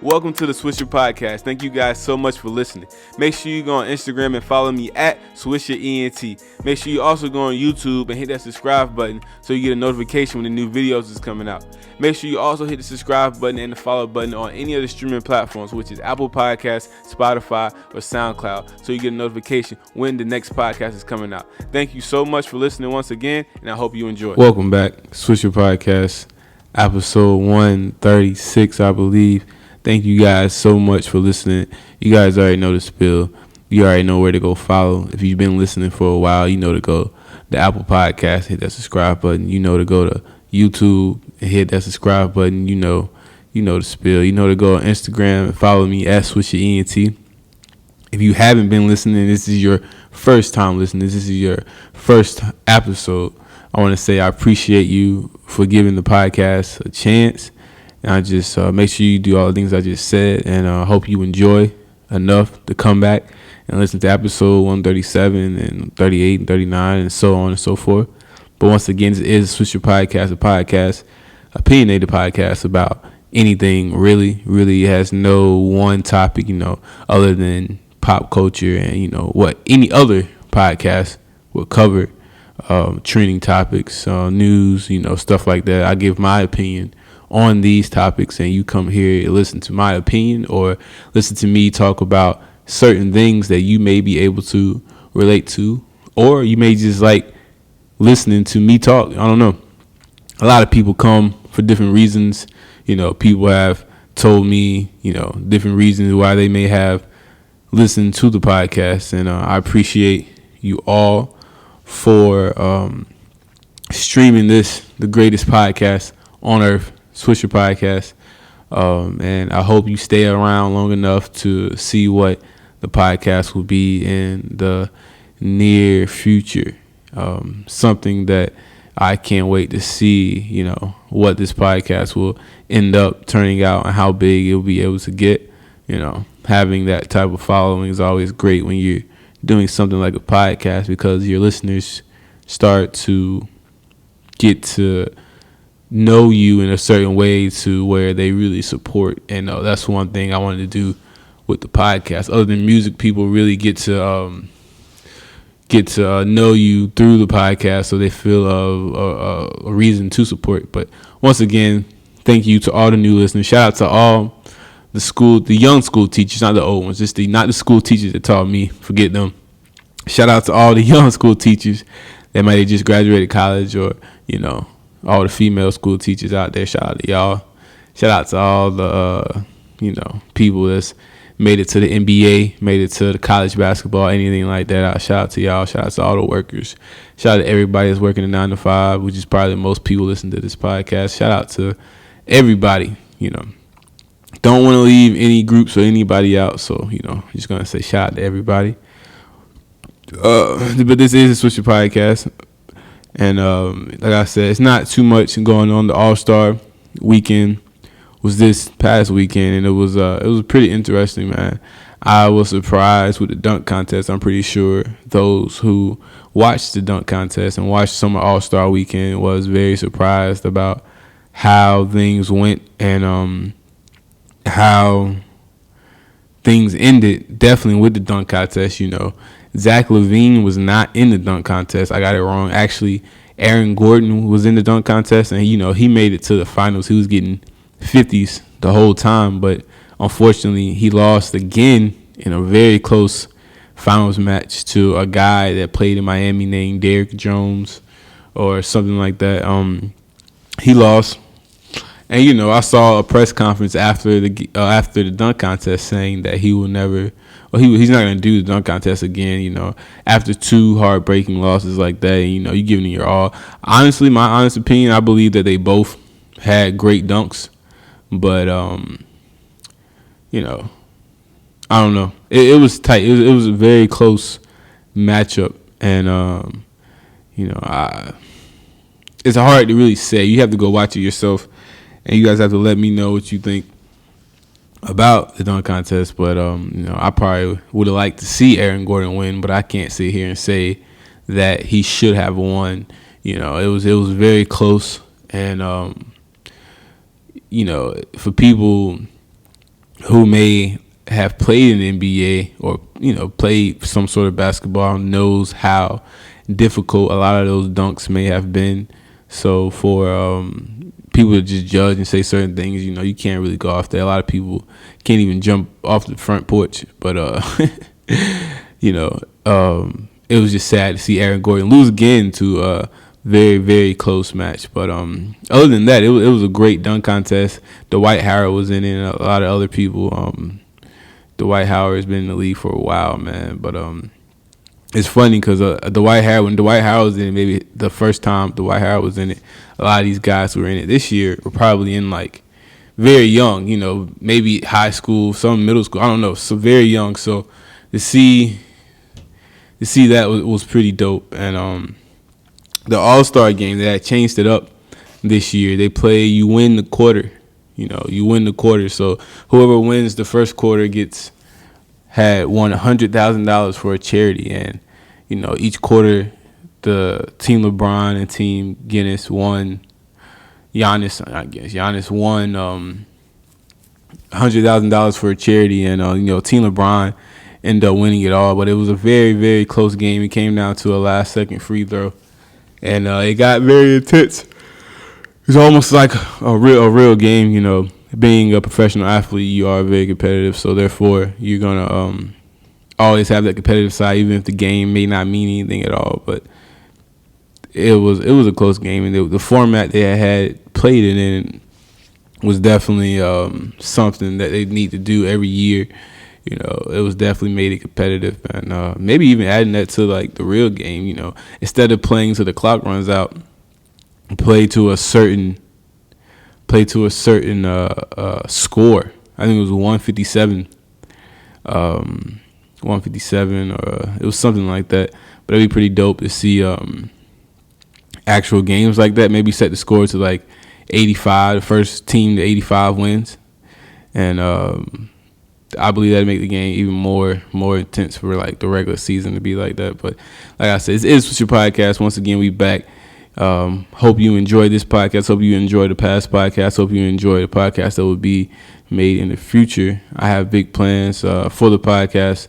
Welcome to the Swisher Podcast. Thank you guys so much for listening. Make sure you go on Instagram and follow me at SwisherENT. Make sure you also go on YouTube and hit that subscribe button so you get a notification when the new videos is coming out. Make sure you also hit the subscribe button and the follow button on any of the streaming platforms, which is Apple Podcasts, Spotify, or SoundCloud, so you get a notification when the next podcast is coming out. Thank you so much for listening once again, and I hope you enjoy. Welcome back, Swisher Podcast, episode 136, I believe. Thank you guys so much for listening. You guys already know the spiel. You already know where to go follow. If you've been listening for a while, you know to go to Apple Podcast, hit that subscribe button. You know to go to YouTube and hit that subscribe button. You know the spiel. You know to go on Instagram and follow me at SwisherENT. If you haven't been listening, this is your first time listening. This is your first episode. I want to say I appreciate you for giving the podcast a chance. And I just make sure you do all the things I just said, and I hope you enjoy enough to come back and listen to episode 137 and 38 and 39 and so on and so forth. But once again, it is a Swisher Podcast, opinionated podcast about anything really. It has no one topic, other than pop culture and, what any other podcast would cover, trending topics, news, stuff like that. I give my opinion on these topics, and you come here and listen to my opinion or listen to me talk about certain things that you may be able to relate to, or you may just like listening to me talk. I don't know. A lot of people come for different reasons. People have told me, different reasons why they may have listened to the podcast, and I appreciate you all for streaming this, the greatest podcast on earth, Swisher Podcast, and I hope you stay around long enough to see what the podcast will be in the near future. Something that I can't wait to see, what this podcast will end up turning out and how big it'll be able to get. Having that type of following is always great when you're doing something like a podcast, because your listeners start to get to know you in a certain way to where they really support. And that's one thing I wanted to do with the podcast. Other than music, people really get to know you through the podcast, so they feel a reason to support. But once again, thank you to all the new listeners. Shout out to all the young school teachers, not the old ones, not the school teachers that taught me. Forget them. Shout out to all the young school teachers that might have just graduated college, or all the female school teachers out there. Shout out to y'all. Shout out to all the people that's made it to the NBA, made it to the college basketball, anything like that. Shout out to y'all. Shout out to all the workers. Shout out to everybody that's working a 9 to 5, which is probably most people listen to this podcast. Shout out to everybody. Don't want to leave any groups or anybody out, so just gonna say shout out to everybody. But this is a Swisher Podcast. And like I said, it's not too much going on. The All-Star weekend was this past weekend, and it was pretty interesting, man. I was surprised with the dunk contest. I'm pretty sure those who watched the dunk contest and watched Summer All-Star weekend was very surprised about how things went and how things ended. Definitely with the dunk contest, Zach LaVine was not in the dunk contest. I got it wrong. Actually, Aaron Gordon was in the dunk contest, and he made it to the finals. He was getting 50s the whole time, but unfortunately, he lost again in a very close finals match to a guy that played in Miami named Derrick Jones or something like that. He lost. And I saw a press conference after the dunk contest saying that he will never, he's not going to do the dunk contest again. After two heartbreaking losses like that, you're giving it your all. Honestly, my honest opinion, I believe that they both had great dunks, but I don't know. It was tight. It was a very close matchup, and it's hard to really say. You have to go watch it yourself. And you guys have to let me know what you think about the dunk contest. But, I probably would have liked to see Aaron Gordon win, but I can't sit here and say that he should have won. It was very close. And, for people who may have played in the NBA or, played some sort of basketball knows how difficult a lot of those dunks may have been. So for people to just judge and say certain things, you can't really go off there. A lot of people can't even jump off the front porch. But, it was just sad to see Aaron Gordon lose again to a very, very close match. But other than that, it was a great dunk contest. Dwight Howard was in it, and a lot of other people. Dwight Howard has been in the league for a while, man. But it's funny because when Dwight Howard was in it, maybe the first time Dwight Howard was in it, a lot of these guys who were in it this year were probably in like very young, maybe high school, some middle school, I don't know, so very young. So to see that was pretty dope. And the All-Star game, they had changed it up this year. They play, you win the quarter. You win the quarter. So whoever wins the first quarter won $100,000 for a charity. And, each quarter, the Team LeBron and Team Giannis won $100,000 for a charity. And, Team LeBron ended up winning it all. But it was a very, very close game. It came down to a last-second free throw. And it got very intense. It's almost like a real game, Being a professional athlete, you are very competitive, so therefore you're gonna always have that competitive side, even if the game may not mean anything at all. But it was a close game, and the format they had played it in was definitely something that they need to do every year. It was definitely made it competitive, and maybe even adding that to like the real game. Instead of playing till the clock runs out, play to a certain score. I think it was 157, or it was something like that. But it'd be pretty dope to see actual games like that. Maybe set the score to like 85. The first team to 85 wins, and I believe that'd make the game even more intense for like the regular season to be like that. But like I said, it is Swisher Podcast. Once again, we back. Hope you enjoyed this podcast. Hope you enjoyed the past podcast. Hope you enjoy the podcast that will be made in the future. I have big plans for the podcast.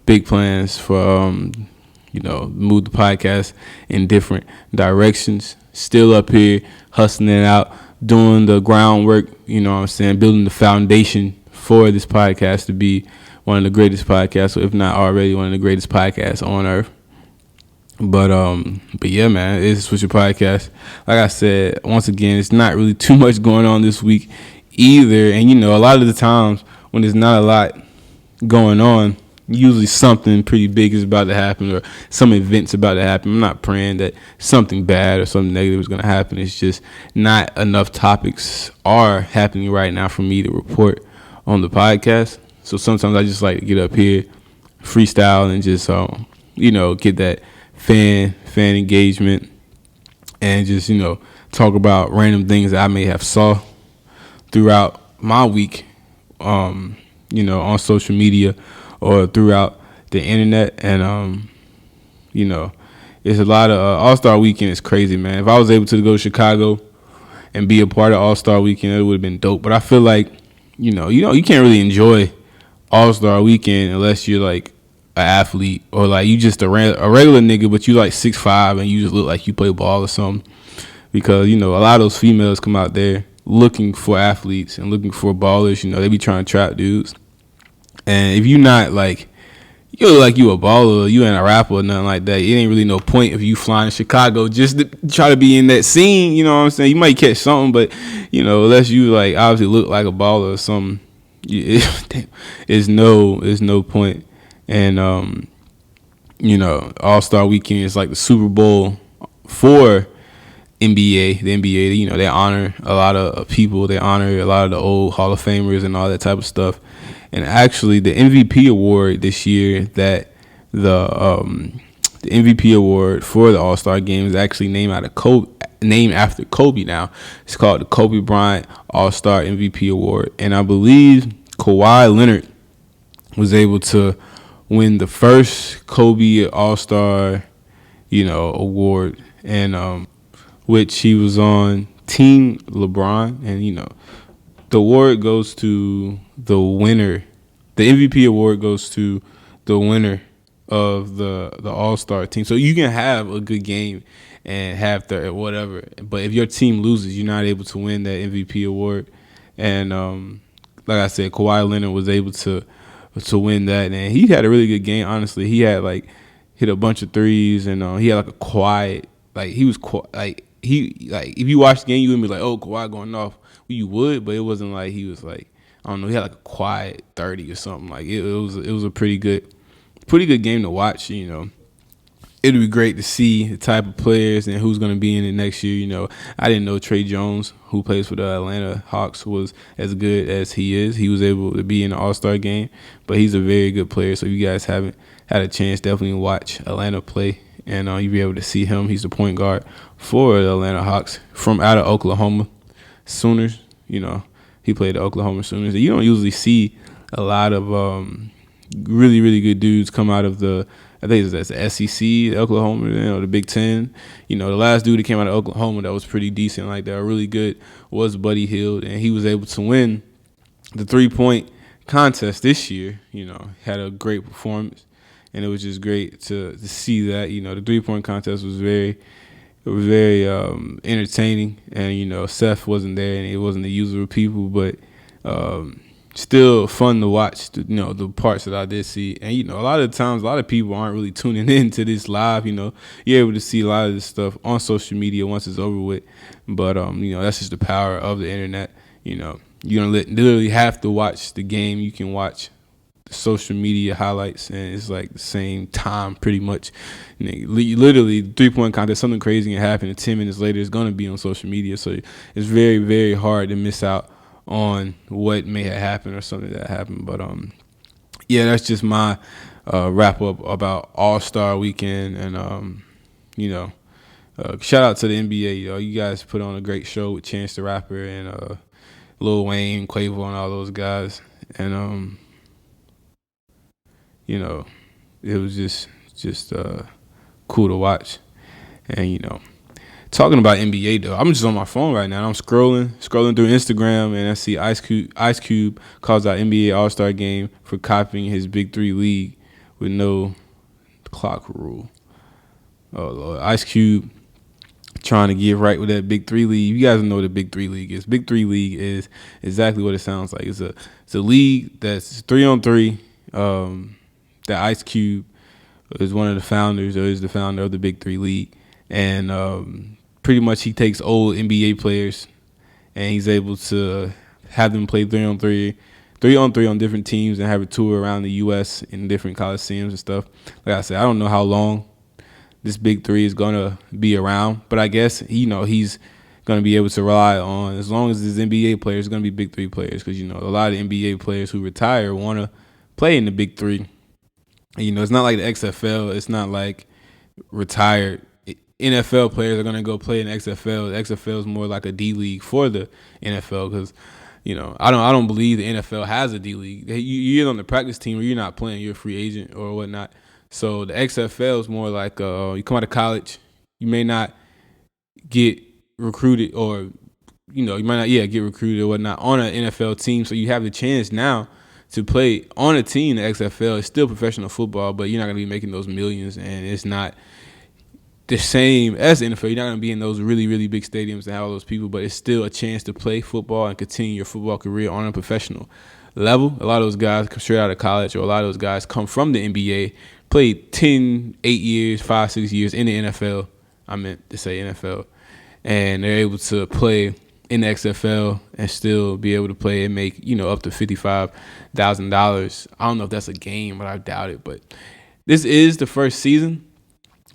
Big plans for move the podcast in different directions. Still up here hustling it out, doing the groundwork. Building the foundation for this podcast to be one of the greatest podcasts, if not already one of the greatest podcasts on earth. But yeah, man, it's Swisher Podcast. Like I said, once again, it's not really too much going on this week either. And, a lot of the times when there's not a lot going on, usually something pretty big is about to happen or some event's about to happen. I'm not praying that something bad or something negative is going to happen. It's just not enough topics are happening right now for me to report on the podcast. So sometimes I just like to get up here, freestyle, and just, get that fan engagement and just, talk about random things that I may have saw throughout my week, on social media or throughout the internet. And, it's a lot of All-Star Weekend is crazy, man. If I was able to go to Chicago and be a part of All-Star Weekend, it would have been dope. But I feel like, you can't really enjoy All-Star Weekend unless you're like an athlete or like you just a regular nigga, but you like 6'5" and you just look like you play ball or something. Because, a lot of those females come out there looking for athletes and looking for ballers. They be trying to trap dudes. And if you not like, you look like you a baller, you ain't a rapper or nothing like that, it ain't really no point if you flying to Chicago just to try to be in that scene. You know what I'm saying? You might catch something, but, unless you like obviously look like a baller or something, it's no point. And, All-Star Weekend is like the Super Bowl for NBA. The NBA, they honor a lot of people. They honor a lot of the old Hall of Famers and all that type of stuff. And actually, the MVP award this year, that the MVP award for the All-Star Game is actually named after Kobe now. It's called the Kobe Bryant All-Star MVP Award. And I believe Kawhi Leonard was able to win the first Kobe All-Star, award, and which he was on Team LeBron, and The award goes to the winner. The MVP award goes to the winner of the All-Star team. So you can have a good game and have the whatever, but if your team loses, you're not able to win that MVP award. And like I said, Kawhi Leonard was able to win that, and he had a really good game. Honestly, he had hit a bunch of threes, and he had a quiet, he was if you watch the game, you would be like, oh, Kawhi going off. Well, you would, but it wasn't like he was I don't know, he had a quiet 30 or something. It was a pretty good game to watch. It'd be great to see the type of players and who's going to be in it next year. I didn't know Trey Jones, who plays for the Atlanta Hawks, was as good as he is. He was able to be in the All-Star game, but he's a very good player. So if you guys haven't had a chance, definitely watch Atlanta play, and you'll be able to see him. He's the point guard for the Atlanta Hawks from out of Oklahoma Sooners. He played the Oklahoma Sooners. You don't usually see a lot of really, really good dudes come out of I think that's the SEC, Oklahoma, the Big Ten. The last dude that came out of Oklahoma that was pretty decent like that, really good, was Buddy Hield, and he was able to win the 3-point contest this year. Had a great performance, and it was just great to see that. The 3-point contest was very entertaining, and Seth wasn't there, and it wasn't the usual people, but still fun to watch, the parts that I did see. And, a lot of times, a lot of people aren't really tuning in to this live. You're able to see a lot of this stuff on social media once it's over with. But, that's just the power of the internet. You don't literally have to watch the game. You can watch the social media highlights, and it's the same time pretty much. Literally, 3-point contest, something crazy can happen, and 10 minutes later, it's going to be on social media. So it's very, very hard to miss out on what may have happened or something that happened. But that's just my wrap up about All-Star Weekend. And shout out to the NBA. You guys put on a great show with Chance the Rapper and Lil Wayne, Quavo, and all those guys. And it was just cool to watch. And talking about NBA though, I'm just on my phone right now. I'm scrolling through Instagram, and I see Ice Cube calls out NBA All-Star Game for copying his Big 3 league with no clock rule. Oh Lord, Ice Cube trying to get right with that Big 3 league. You guys know what the Big 3 league is. Big 3 league is exactly what it sounds like. It's a league that's 3-on-3. That Ice Cube is one of the founders, or is the founder of the Big 3 league, and pretty much he takes old NBA players and he's able to have them play 3-on-3 on different teams and have a tour around the U.S. in different coliseums and stuff. Like I said, I don't know how long this Big 3 is going to be around, but I guess, he's going to be able to rely on, as long as there's NBA players, going to be Big 3 players, because, a lot of NBA players who retire want to play in the Big 3. It's not like the XFL. It's not like retired NFL players are going to go play in the XFL. The XFL is more like a D league for the NFL, because, I don't believe the NFL has a D league. You're on the practice team, or you're not playing. You're a free agent or whatnot. So the XFL is more like you come out of college, you may not get recruited, or you might not get recruited or whatnot on an NFL team. So you have the chance now to play on a team. The XFL is still professional football, but you're not going to be making those millions, and it's not the same as the NFL. You're not going to be in those really, really big stadiums and have all those people, but it's still a chance to play football and continue your football career on a professional level. A lot of those guys come straight out of college, or a lot of those guys come from the NBA, played 10, 8 years, 5, 6 years in the NFL. I meant to say NFL. And they're able to play in the XFL and still be able to play and make, up to $55,000. I don't know if that's a game, but I doubt it. But this is the first season.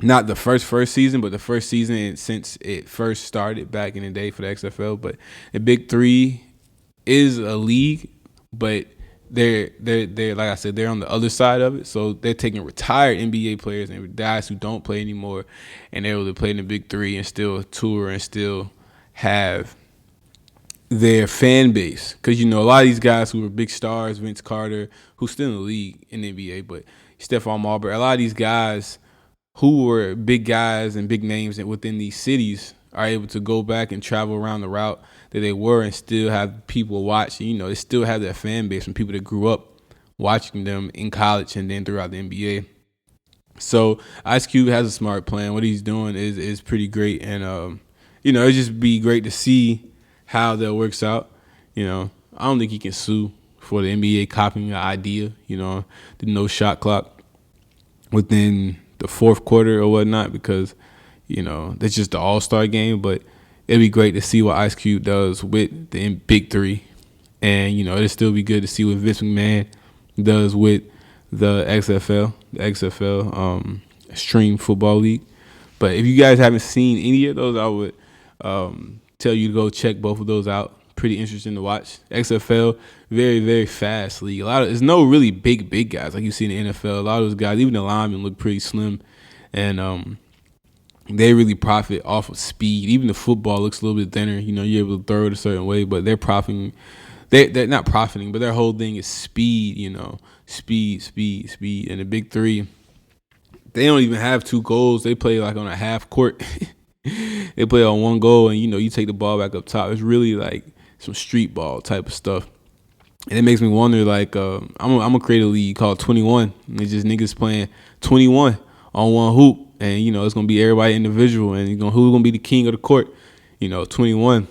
Not the first season, but the first season since it first started back in the day for the XFL. But the Big 3 is a league, but they're like I said, they're on the other side of it. So they're taking retired NBA players and guys who don't play anymore, and they're able to play in the Big 3 and still tour and still have their fan base. Because, a lot of these guys who were big stars, Vince Carter, who's still in the league in the NBA, but Stephon Marbury, a lot of these guys who were big guys and big names within these cities are able to go back and travel around the route that they were and still have people watch. You know, they still have that fan base from people that grew up watching them in college and then throughout the NBA. So Ice Cube has a smart plan. What he's doing is pretty great, and you know, it'd just be great to see how that works out. You know, I don't think he can sue for the NBA copying the idea. You know, the no shot clock within the fourth quarter or whatnot, because you know that's just the All-Star game. But it'd be great to see what Ice Cube does with the Big Three, and you know, it'd still be good to see what Vince McMahon does with the XFL, Stream Football League. But if you guys haven't seen any of those, I would tell you to go check both of those out. Pretty interesting to watch. XFL, very, very fast league. There's no really big guys like you see in the NFL. A lot of those guys, even the linemen, look pretty slim, and they really profit off of speed. Even the football looks a little bit thinner. You know, you're able to throw it a certain way, but they're profiting. They're not profiting, but their whole thing is speed. You know, speed. And the Big Three, they don't even have two goals. They play like on a half court. They play on one goal, and you know, you take the ball back up top. It's really like some street ball type of stuff, and it makes me wonder. Like, I'm gonna create a league called 21. And it's just niggas playing 21 on one hoop, and you know, it's gonna be everybody individual, and who's gonna be the king of the court? You know, 21.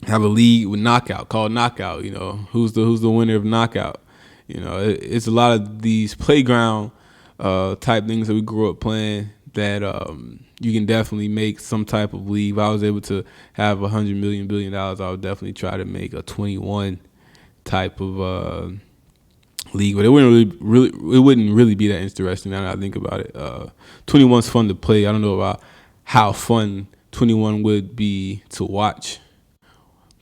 Have a league with knockout called knockout. You know, who's the winner of knockout? You know, it's a lot of these playground type things that we grew up playing that you can definitely make some type of league. If I was able to have $100 billion, I would definitely try to make a 21 type of league. But it wouldn't really be that interesting now that I think about it. 21's fun to play. I don't know about how fun 21 would be to watch,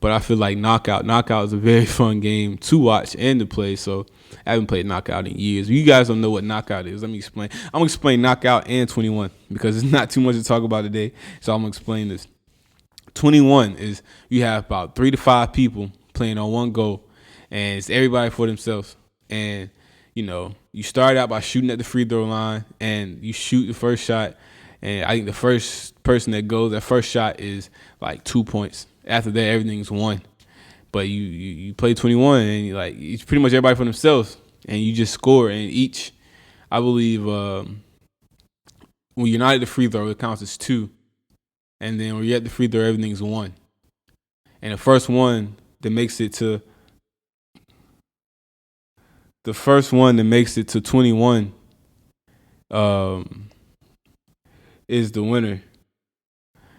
but I feel like Knockout is a very fun game to watch and to play. So I haven't played Knockout in years. If you guys don't know what Knockout is, let me explain. I'm going to explain Knockout and 21 because it's not too much to talk about today. So I'm going to explain this. 21 is you have about 3 to 5 people playing on one goal, and it's everybody for themselves. And, you know, you start out by shooting at the free throw line, and you shoot the first shot. And I think the first person that goes, that first shot is like 2 points. After that, everything's one. But you play 21, and it's pretty much everybody for themselves, and you just score. And each, I believe, when you're not at the free throw, it counts as 2, and then when you're at the free throw, everything's 1. And the first one that makes it to 21 is the winner.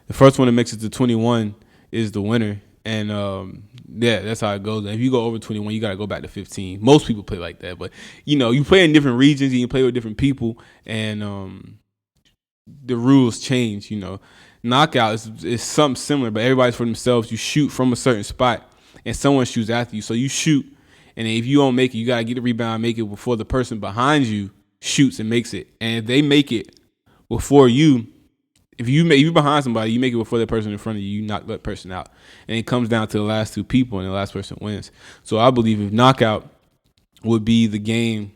The first one that makes it to 21 is the winner. And yeah, that's how it goes. And if you go over 21, you got to go back to 15. Most people play like that, but you know, you play in different regions and you play with different people, and the rules change. You know, knockout is something similar, but everybody's for themselves. You shoot from a certain spot, and someone shoots after you. So you shoot, and if you don't make it, you got to get the rebound and make it before the person behind you shoots and makes it. And if they make it before you, if you're behind somebody, you make it before that person in front of you, you knock that person out. And it comes down to the last 2 people, and the last person wins. So I believe if knockout would be the game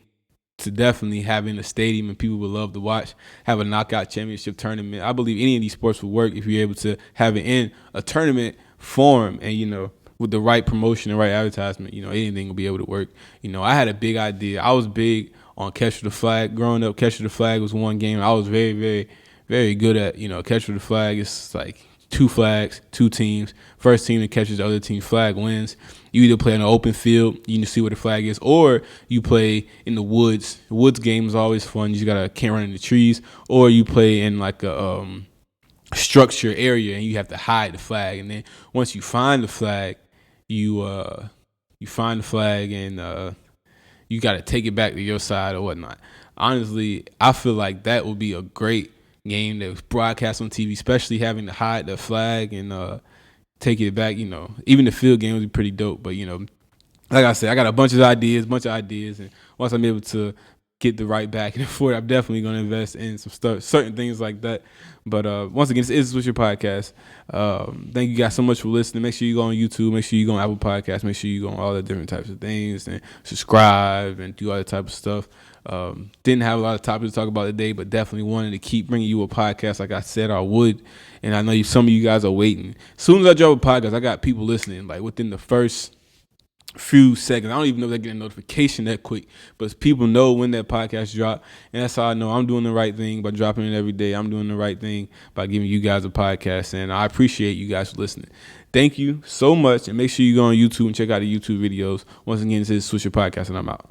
to definitely have in a stadium and people would love to watch, have a knockout championship tournament. I believe any of these sports would work if you're able to have it in a tournament form, and, you know, with the right promotion and right advertisement, you know, anything will be able to work. You know, I had a big idea. I was big on Catch the Flag. Growing up, Catch the Flag was one game I was very, very, very good at. You know, Catch the Flag is like 2 flags, 2 teams. First team that catches the other team's flag wins. You either play on an open field, you can see where the flag is, or you play in the woods. The woods game is always fun. You just can't run in the trees, or you play in like a structured area and you have to hide the flag. And then once you find the flag, you find the flag and you got to take it back to your side or whatnot. Honestly, I feel like that would be a great game that was broadcast on TV, especially having to hide the flag and take it back. You know, even the field game would be pretty dope. But, you know, like I said, I got a bunch of ideas, and once I'm able to get the right backing for it, I'm definitely going to invest in some stuff, certain things like that. But once again, this is Swisher Podcast. Thank you guys so much for listening. Make sure you go on YouTube. Make sure you go on Apple Podcasts. Make sure you go on all the different types of things and subscribe and do all that type of stuff. Didn't have a lot of topics to talk about today, but definitely wanted to keep bringing you a podcast like I said I would. And I know some of you guys are waiting. As soon as I drop a podcast, I got people listening like within the first few seconds. I don't even know if they get a notification that quick, but people know when that podcast drop, and that's how I know I'm doing the right thing by dropping it every day. I'm doing the right thing by giving you guys a podcast, and I appreciate you guys for listening. Thank you so much, and make sure you go on YouTube and check out the YouTube videos. Once again, this is Swisher Podcast, and I'm out.